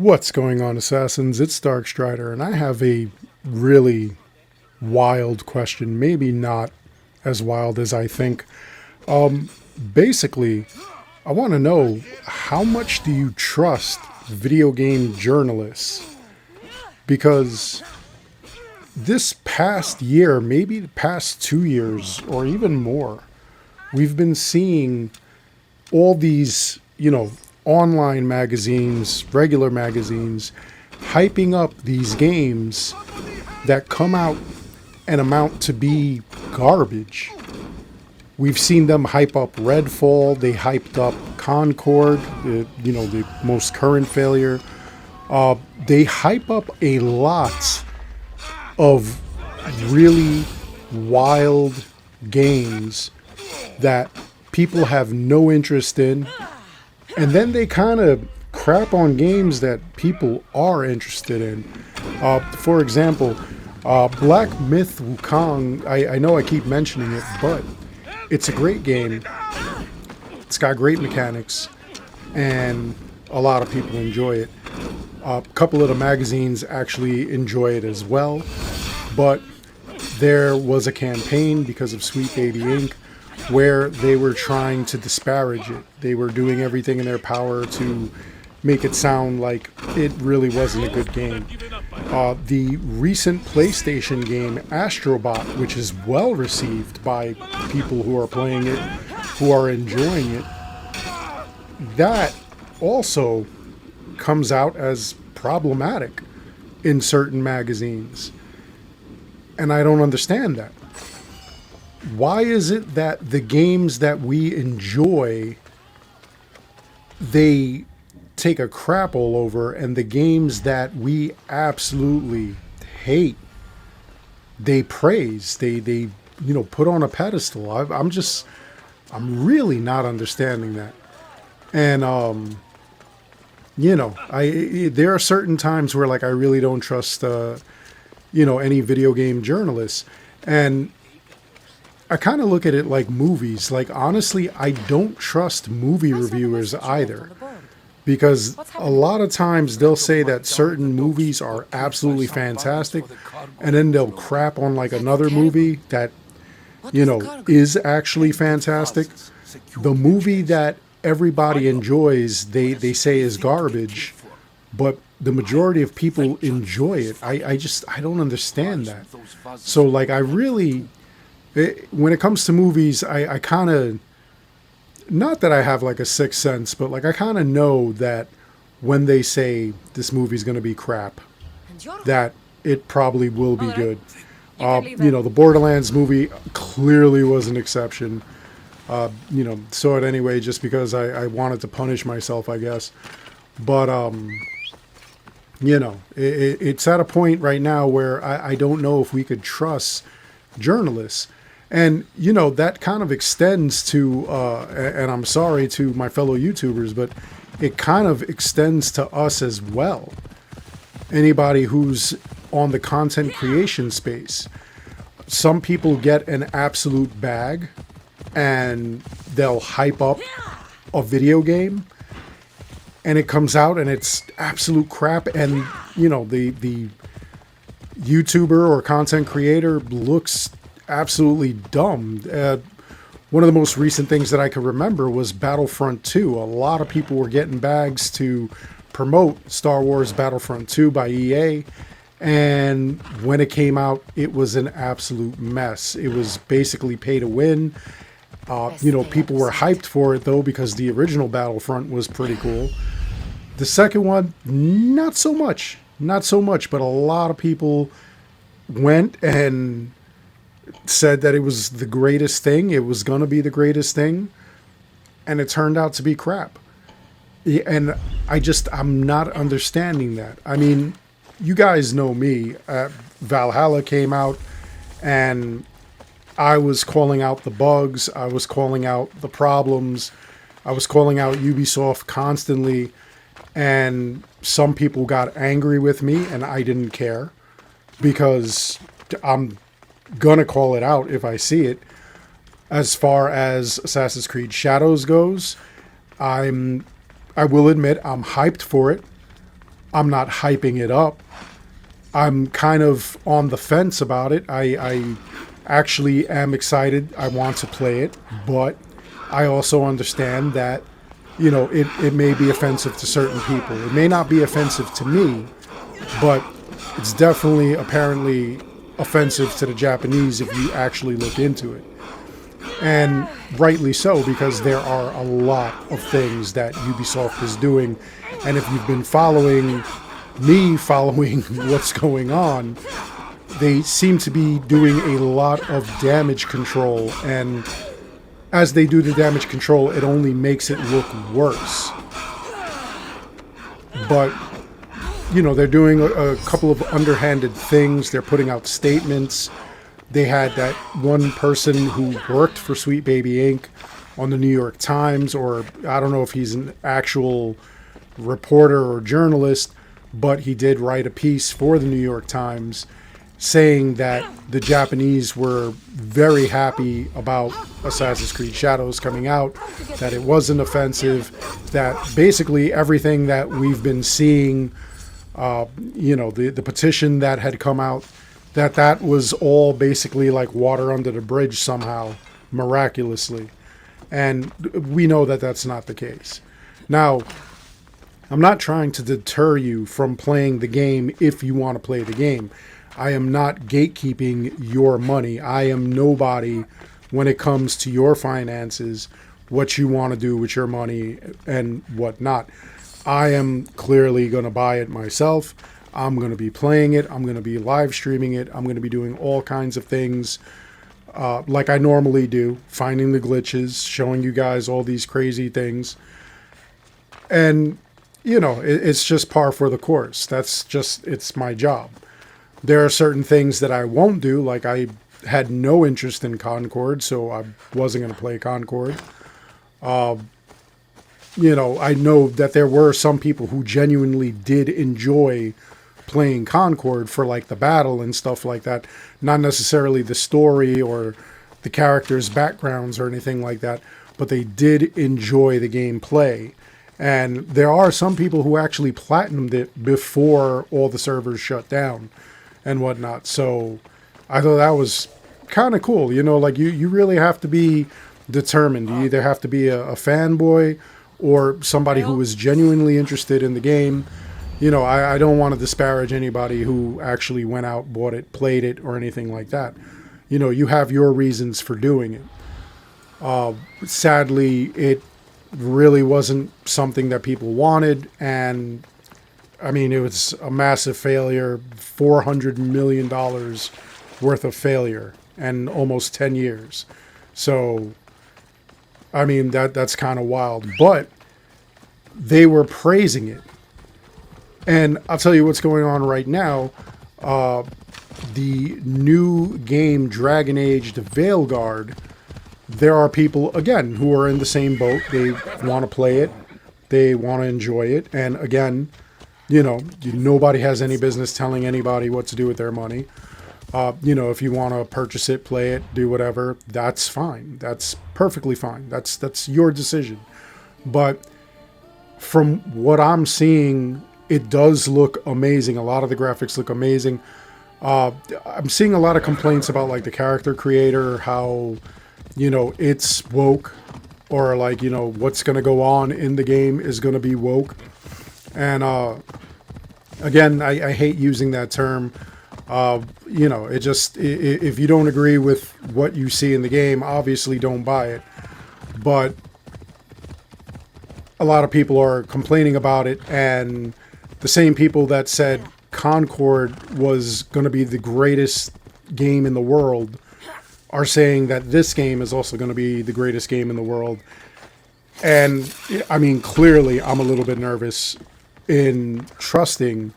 What's going on, Assassins? It's Darkstrider, and I have a really wild question. Maybe not as wild as I think. Basically, I want to know, how much do you trust video game journalists? Because this past year, maybe the past 2 years, or even more, we've been seeing all these, online magazines, regular magazines, hyping up these games that come out and amount to be garbage. We've seen them hype up Redfall. They hyped up Concord, the most current failure. They hype up a lot of really wild games that people have no interest in. And then they kind of crap on games that people are interested in. For example, Black Myth Wukong, I know I keep mentioning it, but it's a great game. It's got great mechanics, and a lot of people enjoy it. A couple of the magazines actually enjoy it as well, but there was a campaign because of Sweet Baby Inc. where they were trying to disparage it. They were doing everything in their power to make it sound like it really wasn't a good game. The recent PlayStation game, Astrobot, which is well received by people who are playing it, who are enjoying it, that also comes out as problematic in certain magazines. And I don't understand that. Why is it that the games that we enjoy, they take a crap all over, and the games that we absolutely hate, they praise, they put on a pedestal? I'm really not understanding that. And there are certain times where, like, I really don't trust any video game journalists. And I kind of look at it like movies. Like, honestly, I don't trust movie reviewers either, because a lot of times they'll say that certain movies are absolutely fantastic, and then they'll crap on like another movie that, is actually fantastic. The movie that everybody enjoys, they say is garbage, but the majority of people enjoy it. I don't understand that. So, like, when it comes to movies, I kind of, not that I have like a sixth sense, but like I kind of know that when they say this movie's going to be crap, that it probably will be good. The Borderlands movie clearly was an exception. Saw it anyway just because I wanted to punish myself, I guess. But, it's at a point right now where I don't know if we could trust journalists. And, that kind of extends to, and I'm sorry to my fellow YouTubers, but it kind of extends to us as well. Anybody who's on the content creation space. Some people get an absolute bag and they'll hype up a video game, and it comes out and it's absolute crap. And, the YouTuber or content creator looks absolutely dumb. One of the most recent things that I can remember was Battlefront 2. A lot of people were getting bags to promote Star Wars Battlefront 2 by EA, and when it came out, it was an absolute mess. It was basically pay to win. People were hyped for it though, because the original Battlefront was pretty cool. The second one, not so much, but a lot of people went and said that it was the greatest thing. It was going to be the greatest thing. And it turned out to be crap. And I'm not understanding that. I mean, you guys know me. Valhalla came out and I was calling out the bugs. I was calling out the problems. I was calling out Ubisoft constantly. And some people got angry with me, and I didn't care, because I'm gonna call it out if I see it. As far as Assassin's Creed Shadows goes, I will admit I'm hyped for it. I'm not hyping it up. I'm kind of on the fence about it. I actually am excited. I want to play it, but I also understand that, you know, it may be offensive to certain people. It may not be offensive to me, but it's definitely apparently offensive to the Japanese if you actually look into it. And rightly so, because there are a lot of things that Ubisoft is doing. And if you've been following what's going on, they seem to be doing a lot of damage control. And as they do the damage control, it only makes it look worse. But, you know, they're doing a couple of underhanded things. They're putting out statements. They had that one person who worked for Sweet Baby Inc. on the New York Times, or I don't know if he's an actual reporter or journalist, but he did write a piece for the New York Times saying that the Japanese were very happy about Assassin's Creed Shadows coming out, that it wasn't offensive, that basically everything that we've been seeing, you know, the petition that had come out, that was all basically like water under the bridge somehow, miraculously. And we know that that's not the case. Now, I'm not trying to deter you from playing the game if you want to play the game. I am not gatekeeping your money. I am nobody when it comes to your finances, what you want to do with your money and whatnot. I am clearly going to buy it myself. I'm going to be playing it. I'm going to be live streaming it. I'm going to be doing all kinds of things like I normally do, finding the glitches, showing you guys all these crazy things. And, you know, it's just par for the course. It's my job. There are certain things that I won't do, like I had no interest in Concord, so I wasn't going to play Concord. You know, I know that there were some people who genuinely did enjoy playing Concord for like the battle and stuff like that, not necessarily the story or the characters' backgrounds or anything like that, but they did enjoy the gameplay. And there are some people who actually platinumed it before all the servers shut down and whatnot. So I thought that was kind of cool. You know, like you really have to be determined. You either have to be a fanboy or somebody who is genuinely interested in the game. You know, I don't want to disparage anybody who actually went out, bought it, played it, or anything like that. You know, you have your reasons for doing it. Sadly, it really wasn't something that people wanted, and I mean, it was a massive failure, $400 million worth of failure, and almost 10 years. So, I mean, that's kind of wild, but they were praising it. And I'll tell you what's going on right now. The new game, Dragon Age, the Veilguard, there are people, again, who are in the same boat. They want to play it. They want to enjoy it. And again, you know, nobody has any business telling anybody what to do with their money. You know, if you want to purchase it, play it, do whatever, that's fine. That's perfectly fine. That's your decision. But from what I'm seeing, it does look amazing. A lot of the graphics look amazing. I'm seeing a lot of complaints about like the character creator, how, you know, it's woke, or like, you know, what's going to go on in the game is going to be woke. And again, I hate using that term. You know, it just, if you don't agree with what you see in the game, obviously don't buy it. But a lot of people are complaining about it, and the same people that said Concord was going to be the greatest game in the world are saying that this game is also going to be the greatest game in the world. And I mean, clearly I'm a little bit nervous in trusting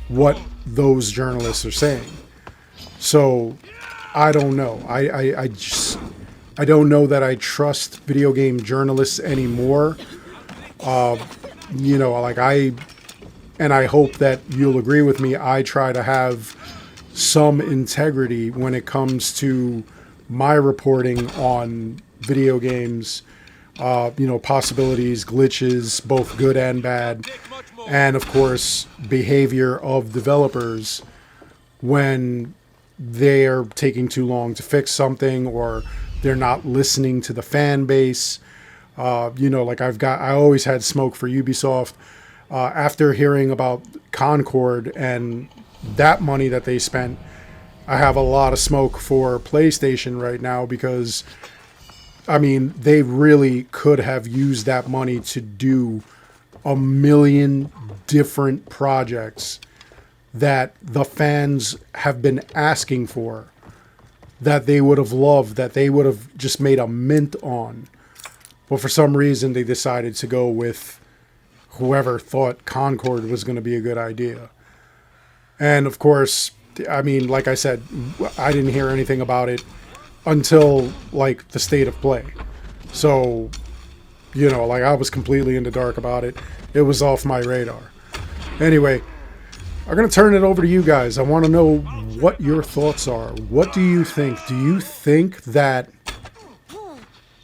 what those journalists are saying. So I don't know. I don't know that I trust video game journalists anymore. You know, like I hope that you'll agree with me. I try to have some integrity when it comes to my reporting on video games, you know, possibilities, glitches, both good and bad. and of course behavior of developers when they're taking too long to fix something or they're not listening to the fan base. Like I always had smoke for Ubisoft. After hearing about Concord and that money that they spent, I have a lot of smoke for PlayStation right now because, I mean, they really could have used that money to do a million different projects that the fans have been asking for, that they would have loved, that they would have just made a mint on. But for some reason, they decided to go with whoever thought Concord was going to be a good idea. And of course, I mean, like I said, I didn't hear anything about it until like the state of play. So, like I was completely in the dark about it. It was off my radar. Anyway, I'm going to turn it over to you guys. I want to know what your thoughts are. What do you think? Do you think that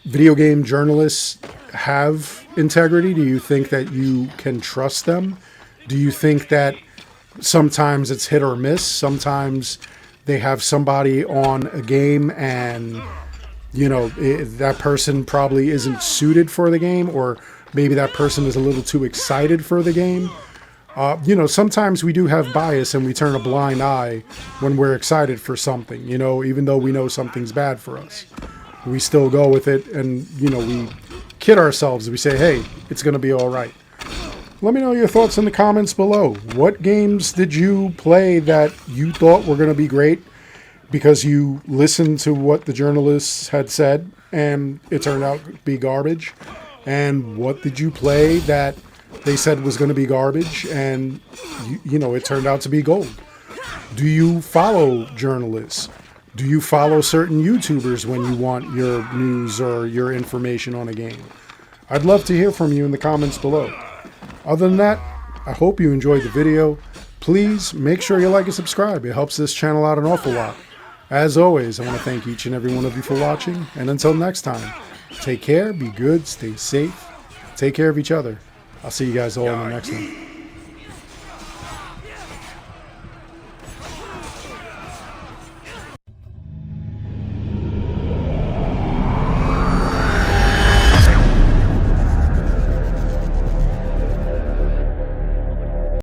video game journalists have integrity? Do you think that you can trust them? Do you think that sometimes it's hit or miss? Sometimes they have somebody on a game and, that person probably isn't suited for the game, or maybe that person is a little too excited for the game. Sometimes we do have bias and we turn a blind eye when we're excited for something, even though we know something's bad for us. We still go with it and, we kid ourselves. We say, hey, it's going to be all right. Let me know your thoughts in the comments below. What games did you play that you thought were going to be great because you listened to what the journalists had said and it turned out to be garbage? And what did you play that they said was going to be garbage and, it turned out to be gold? Do you follow journalists? Do you follow certain YouTubers when you want your news or your information on a game? I'd love to hear from you in the comments below. Other than that, I hope you enjoyed the video. Please make sure you like and subscribe. It helps this channel out an awful lot. As always, I want to thank each and every one of you for watching. And until next time, take care, be good, stay safe, take care of each other. I'll see you guys all in the next one.